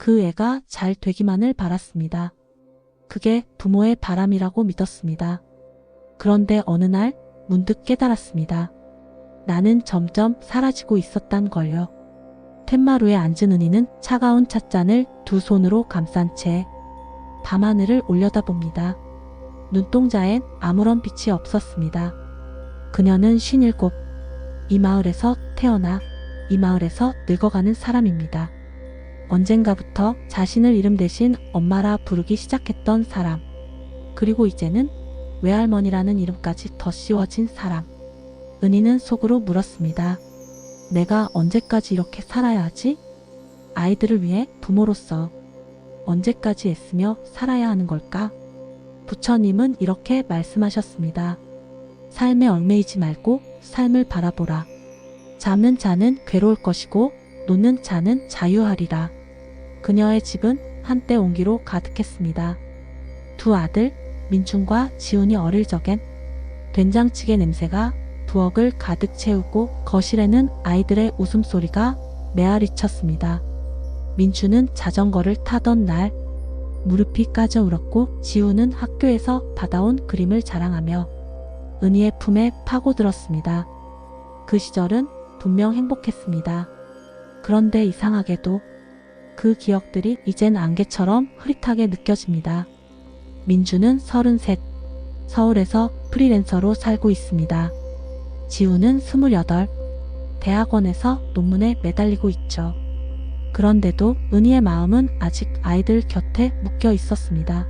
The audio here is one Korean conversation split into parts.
그 애가 잘 되기만을 바랐습니다. 그게 부모의 바람이라고 믿었습니다. 그런데 어느 날 문득 깨달았습니다. 나는 점점 사라지고 있었단 걸요. 툇마루에 앉은 은희는 차가운 찻잔을 두 손으로 감싼 채 밤하늘을 올려다봅니다. 눈동자엔 아무런 빛이 없었습니다. 그녀는 57, 이 마을에서 태어나 이 마을에서 늙어가는 사람입니다. 언젠가부터 자신을 이름 대신 엄마라 부르기 시작했던 사람. 그리고 이제는 외할머니라는 이름까지 더 씌워진 사람. 은희는 속으로 물었습니다. 내가 언제까지 이렇게 살아야 하지? 아이들을 위해 부모로서 언제까지 애쓰며 살아야 하는 걸까? 부처님은 이렇게 말씀하셨습니다. 삶에 얽매이지 말고 삶을 바라보라. 잠은 자는 괴로울 것이고 노는 자는 자유하리라. 그녀의 집은 한때 온기로 가득했습니다. 두 아들 민준과 지훈이 어릴 적엔 된장찌개 냄새가 부엌을 가득 채우고 거실에는 아이들의 웃음소리가 메아리쳤습니다. 민준은 자전거를 타던 날 무릎이 까져 울었고 지훈은 학교에서 받아온 그림을 자랑하며 은희의 품에 파고들었습니다. 그 시절은 분명 행복했습니다. 그런데 이상하게도 그 기억들이 이젠 안개처럼 흐릿하게 느껴집니다. 민주는 33, 서울에서 프리랜서로 살고 있습니다. 지우는 28, 대학원에서 논문에 매달리고 있죠. 그런데도 은희의 마음은 아직 아이들 곁에 묶여 있었습니다.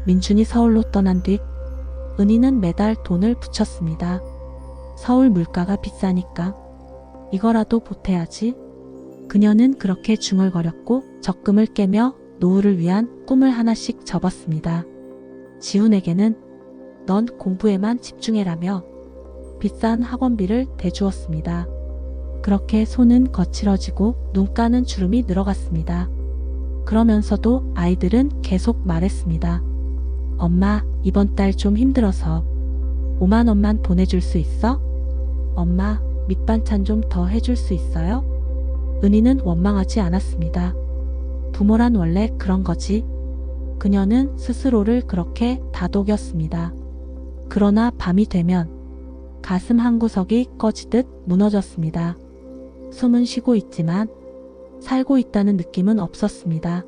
민준이 서울로 떠난 뒤 은희는 매달 돈을 붙였습니다. 서울 물가가 비싸니까 이거라도 보태야지. 그녀는 그렇게 중얼거렸고 적금을 깨며 노후를 위한 꿈을 하나씩 접었습니다. 지훈에게는 넌 공부에만 집중해라며 비싼 학원비를 대주었습니다. 그렇게 손은 거칠어지고 눈가는 주름이 늘어갔습니다. 그러면서도 아이들은 계속 말했습니다. 엄마, 이번 달 좀 힘들어서 5만 원만 보내줄 수 있어? 엄마, 밑반찬 좀 더 해줄 수 있어요? 은희는 원망하지 않았습니다. 부모란 원래 그런 거지. 그녀는 스스로를 그렇게 다독였습니다. 그러나 밤이 되면 가슴 한구석이 꺼지듯 무너졌습니다. 숨은 쉬고 있지만 살고 있다는 느낌은 없었습니다.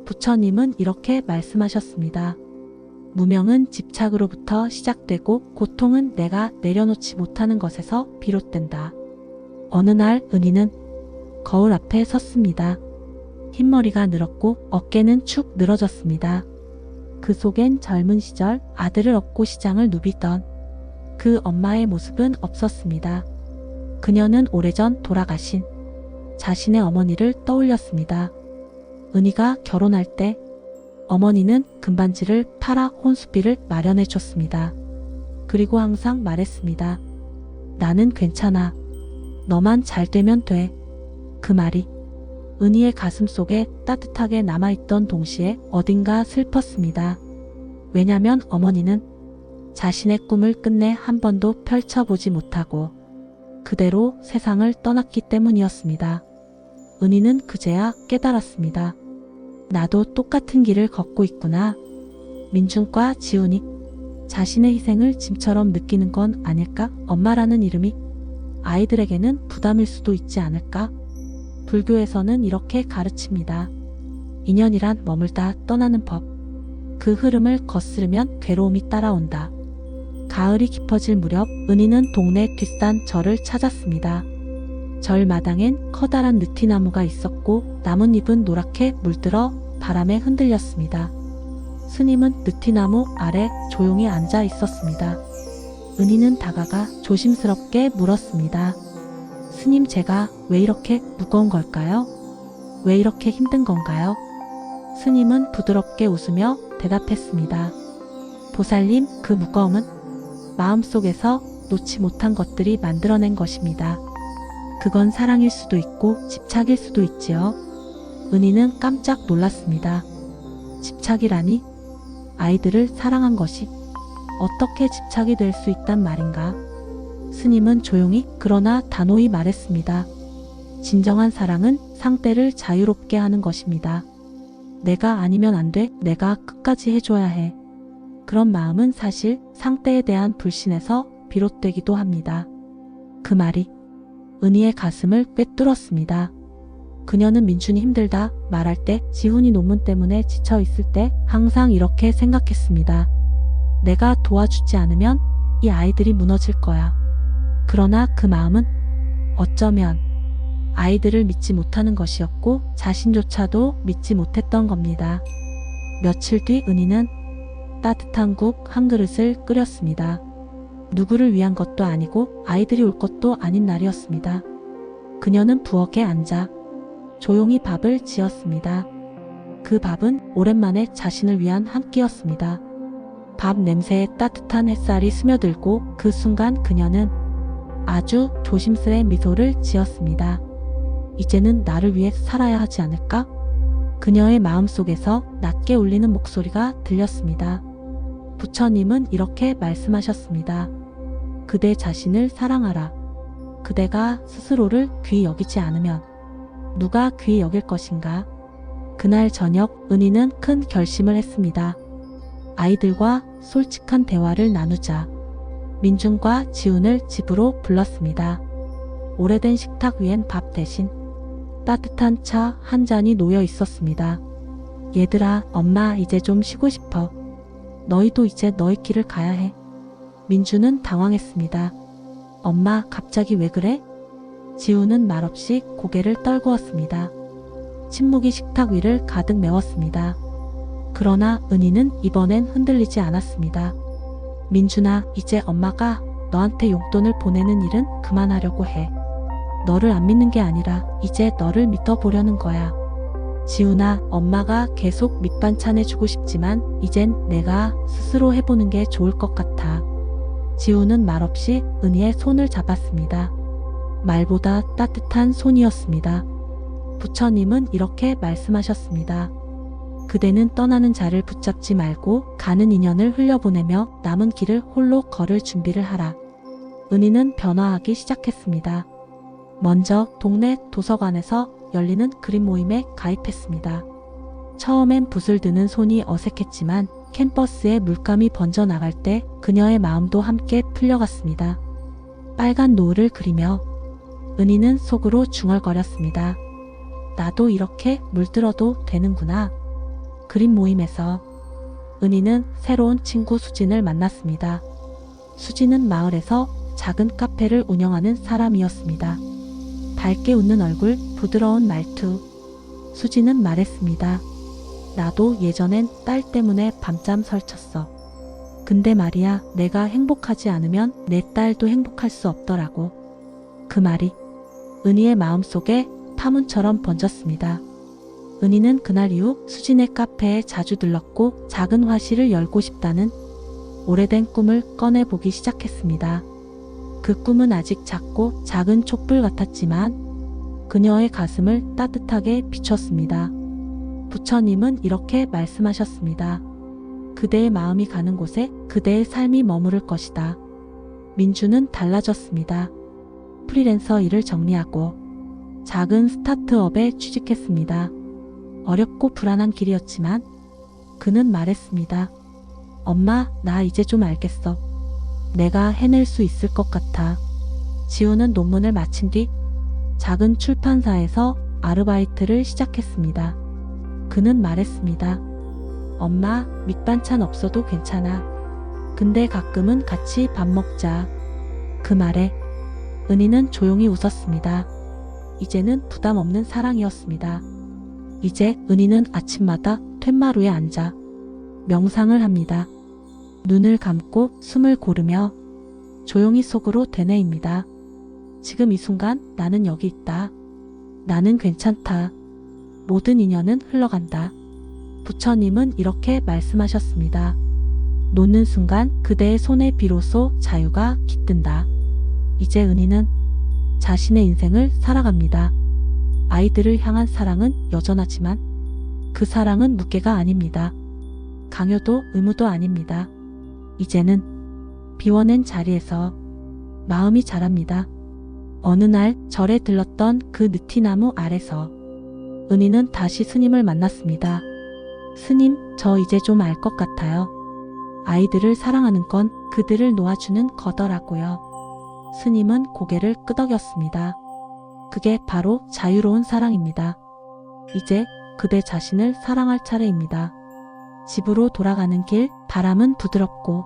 부처님은 이렇게 말씀하셨습니다. 무명은 집착으로부터 시작되고 고통은 내가 내려놓지 못하는 것에서 비롯된다. 어느 날 은희는 거울 앞에 섰습니다. 흰머리가 늘었고 어깨는 축 늘어졌습니다. 그 속엔 젊은 시절 아들을 업고 시장을 누비던 그 엄마의 모습은 없었습니다. 그녀는 오래전 돌아가신 자신의 어머니를 떠올렸습니다. 은희가 결혼할 때 어머니는 금반지를 팔아 혼수비를 마련해 줬습니다. 그리고 항상 말했습니다. 나는 괜찮아. 너만 잘 되면 돼. 그 말이 은희의 가슴 속에 따뜻하게 남아있던 동시에 어딘가 슬펐습니다. 왜냐면 어머니는 자신의 꿈을 끝내 한 번도 펼쳐보지 못하고 그대로 세상을 떠났기 때문이었습니다. 은희는 그제야 깨달았습니다. 나도 똑같은 길을 걷고 있구나. 민준과 지훈이 자신의 희생을 짐처럼 느끼는 건 아닐까? 엄마라는 이름이 아이들에게는 부담일 수도 있지 않을까? 불교에서는 이렇게 가르칩니다. 인연이란 머물다 떠나는 법. 그 흐름을 거스르면 괴로움이 따라온다. 가을이 깊어질 무렵 은희는 동네 뒷산 절을 찾았습니다. 절 마당엔 커다란 느티나무가 있었고 나뭇잎은 노랗게 물들어 바람에 흔들렸습니다. 스님은 느티나무 아래 조용히 앉아 있었습니다. 은희는 다가가 조심스럽게 물었습니다. 스님, 제가 왜 이렇게 무거운 걸까요? 왜 이렇게 힘든 건가요? 스님은 부드럽게 웃으며 대답했습니다. 보살님, 그 무거움은 마음속에서 놓지 못한 것들이 만들어낸 것입니다. 그건 사랑일 수도 있고 집착일 수도 있지요. 은희는 깜짝 놀랐습니다. 집착이라니? 아이들을 사랑한 것이 어떻게 집착이 될 수 있단 말인가? 스님은 조용히 그러나 단호히 말했습니다. 진정한 사랑은 상대를 자유롭게 하는 것입니다. 내가 아니면 안 돼, 내가 끝까지 해줘야 해. 그런 마음은 사실 상대에 대한 불신에서 비롯되기도 합니다. 그 말이 은희의 가슴을 꿰뚫었습니다. 그녀는 민준이 힘들다 말할 때, 지훈이 논문 때문에 지쳐 있을 때 항상 이렇게 생각했습니다. 내가 도와주지 않으면 이 아이들이 무너질 거야. 그러나 그 마음은 어쩌면 아이들을 믿지 못하는 것이었고 자신조차도 믿지 못했던 겁니다. 며칠 뒤 은희는 따뜻한 국 한 그릇을 끓였습니다. 누구를 위한 것도 아니고 아이들이 올 것도 아닌 날이었습니다. 그녀는 부엌에 앉아 조용히 밥을 지었습니다. 그 밥은 오랜만에 자신을 위한 한 끼였습니다. 밥 냄새에 따뜻한 햇살이 스며들고 그 순간 그녀는 아주 조심스레 미소를 지었습니다. 이제는 나를 위해 살아야 하지 않을까? 그녀의 마음속에서 낮게 울리는 목소리가 들렸습니다. 부처님은 이렇게 말씀하셨습니다. 그대 자신을 사랑하라. 그대가 스스로를 귀히 여기지 않으면 누가 귀히 여길 것인가? 그날 저녁 은희는 큰 결심을 했습니다. 아이들과 솔직한 대화를 나누자. 민준과 지훈을 집으로 불렀습니다. 오래된 식탁 위엔 밥 대신 따뜻한 차 한 잔이 놓여 있었습니다. 얘들아, 엄마 이제 좀 쉬고 싶어. 너희도 이제 너희 길을 가야 해. 민준은 당황했습니다. 엄마, 갑자기 왜 그래? 지훈은 말없이 고개를 떨구었습니다. 침묵이 식탁 위를 가득 메웠습니다. 그러나 은희는 이번엔 흔들리지 않았습니다. 민준아, 이제 엄마가 너한테 용돈을 보내는 일은 그만하려고 해. 너를 안 믿는 게 아니라 이제 너를 믿어보려는 거야. 지훈아, 엄마가 계속 밑반찬해주고 싶지만 이젠 내가 스스로 해보는 게 좋을 것 같아. 지훈은 말없이 은희의 손을 잡았습니다. 말보다 따뜻한 손이었습니다. 부처님은 이렇게 말씀하셨습니다. 그대는 떠나는 자를 붙잡지 말고 가는 인연을 흘려보내며 남은 길을 홀로 걸을 준비를 하라. 은희는 변화하기 시작했습니다. 먼저 동네 도서관에서 열리는 그림 모임에 가입했습니다. 처음엔 붓을 드는 손이 어색했지만 캠퍼스에 물감이 번져 나갈 때 그녀의 마음도 함께 풀려갔습니다. 빨간 노을을 그리며 은희는 속으로 중얼거렸습니다. 나도 이렇게 물들어도 되는구나. 그림 모임에서 은희는 새로운 친구 수진을 만났습니다. 수진은 마을에서 작은 카페를 운영하는 사람이었습니다. 밝게 웃는 얼굴, 부드러운 말투. 수진은 말했습니다. 나도 예전엔 딸 때문에 밤잠 설쳤어. 근데 말이야, 내가 행복하지 않으면 내 딸도 행복할 수 없더라고. 그 말이 은희의 마음속에 파문처럼 번졌습니다. 은희는 그날 이후 수진의 카페에 자주 들렀고 작은 화실을 열고 싶다는 오래된 꿈을 꺼내보기 시작했습니다. 그 꿈은 아직 작고 작은 촛불 같았지만 그녀의 가슴을 따뜻하게 비췄습니다. 부처님은 이렇게 말씀하셨습니다. 그대의 마음이 가는 곳에 그대의 삶이 머무를 것이다. 민주는 달라졌습니다. 프리랜서 일을 정리하고 작은 스타트업에 취직했습니다. 어렵고 불안한 길이었지만 그는 말했습니다. 엄마, 나 이제 좀 알겠어. 내가 해낼 수 있을 것 같아. 지훈은 논문을 마친 뒤 작은 출판사에서 아르바이트를 시작했습니다. 그는 말했습니다. 엄마, 밑반찬 없어도 괜찮아. 근데 가끔은 같이 밥 먹자. 그 말에 은희는 조용히 웃었습니다. 이제는 부담 없는 사랑이었습니다. 이제 은희는 아침마다 툇마루에 앉아 명상을 합니다. 눈을 감고 숨을 고르며 조용히 속으로 되뇌입니다. 지금 이 순간 나는 여기 있다. 나는 괜찮다. 모든 인연은 흘러간다. 부처님은 이렇게 말씀하셨습니다. 놓는 순간 그대의 손에 비로소 자유가 깃든다. 이제 은희는 자신의 인생을 살아갑니다. 아이들을 향한 사랑은 여전하지만 그 사랑은 무게가 아닙니다. 강요도 의무도 아닙니다. 이제는 비워낸 자리에서 마음이 자랍니다. 어느 날 절에 들렀던 그 느티나무 아래서 은희는 다시 스님을 만났습니다. 스님, 저 이제 좀 알 것 같아요. 아이들을 사랑하는 건 그들을 놓아주는 거더라고요. 스님은 고개를 끄덕였습니다. 그게 바로 자유로운 사랑입니다. 이제 그대 자신을 사랑할 차례입니다. 집으로 돌아가는 길, 바람은 부드럽고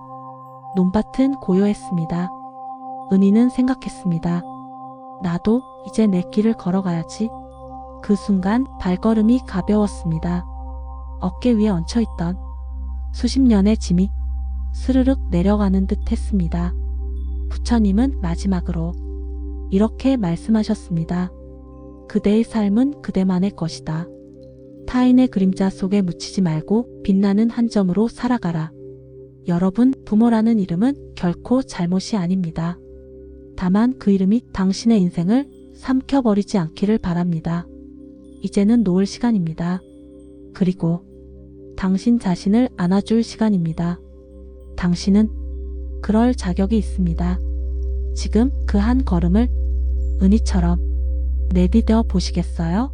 논밭은 고요했습니다. 은희는 생각했습니다. 나도 이제 내 길을 걸어가야지. 그 순간 발걸음이 가벼웠습니다. 어깨 위에 얹혀있던 수십 년의 짐이 스르륵 내려가는 듯 했습니다. 부처님은 마지막으로 이렇게 말씀하셨습니다. 그대의 삶은 그대만의 것이다. 타인의 그림자 속에 묻히지 말고 빛나는 한 점으로 살아가라. 여러분, 부모라는 이름은 결코 잘못이 아닙니다. 다만 그 이름이 당신의 인생을 삼켜버리지 않기를 바랍니다. 이제는 놓을 시간입니다. 그리고 당신 자신을 안아줄 시간입니다. 당신은 그럴 자격이 있습니다. 지금 그 한 걸음을 은희처럼 내디뎌 보시겠어요?